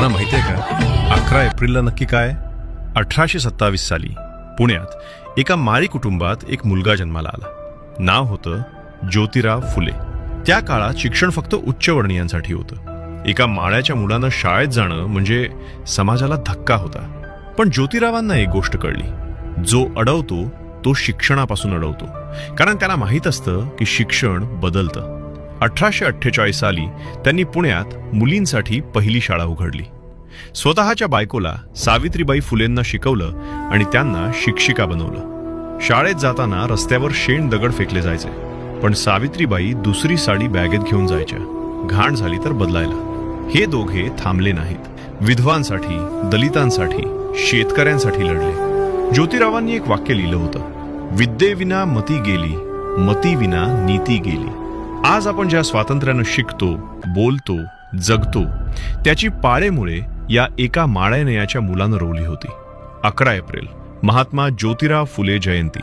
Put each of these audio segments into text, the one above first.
तुम्हाला माहिती आहे का 11 एप्रिलला नक्की काय? 1827 साली पुण्यात एका माळी कुटुंबात एक मुलगा जन्माला आला. नाव होतं ज्योतिराव फुले. त्या काळात शिक्षण फक्त उच्चवर्णीयांसाठी होतं. एका माळ्याच्या मुलानं शाळेत जाणं म्हणजे समाजाला धक्का होता. पण ज्योतिरावांना एक गोष्ट कळली, जो अडवतो तो शिक्षणापासून अडवतो. कारण त्यांना माहीत असतं की शिक्षण बदलतं. 1848 साली त्यांनी पुण्यात मुलींसाठी पहिली शाळा उघडली. स्वतःच्या बायकोला सावित्रीबाई फुलेंना शिकवलं आणि त्यांना शिक्षिका बनवलं. शाळेत जाताना रस्त्यावर शेण दगड फेकले जायचे, पण सावित्रीबाई दुसरी साडी बॅगेत घेऊन जायच्या, घाण झाली तर बदलायला. हे दोघे थांबले नाहीत. विधवांसाठी, दलितांसाठी, शेतकऱ्यांसाठी लढले. ज्योतिरावांनी एक वाक्य लिहिलं होतं, विद्येविना मती गेली, मतीविना नीती गेली. आज आपण ज्या स्वातंत्र्यानं शिकतो, बोलतो, जगतो, त्याची पाळेमुळे या एका माळ्यानयाच्या मुलानं रोवली होती. 11 एप्रिल महात्मा ज्योतिराव फुले जयंती.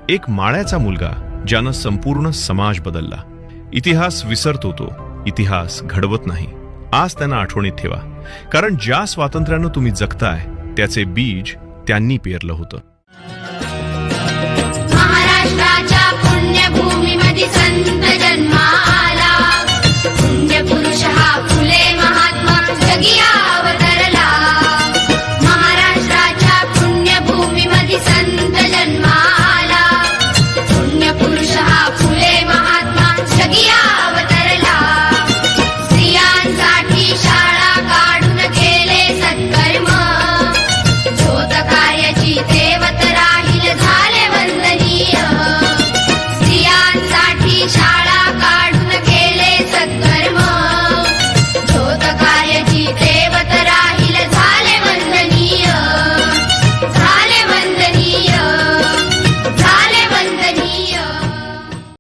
एक माळ्याचा मुलगा ज्यानं संपूर्ण समाज बदलला. इतिहास विसरतो तो, इतिहास घडवत नाही. आज त्यांना आठवणीत ठेवा, कारण ज्या स्वातंत्र्यानं तुम्ही जगताय त्याचे बीज त्यांनी पेरलं होतं. महाराष्ट्राच्या पुण्यभूमी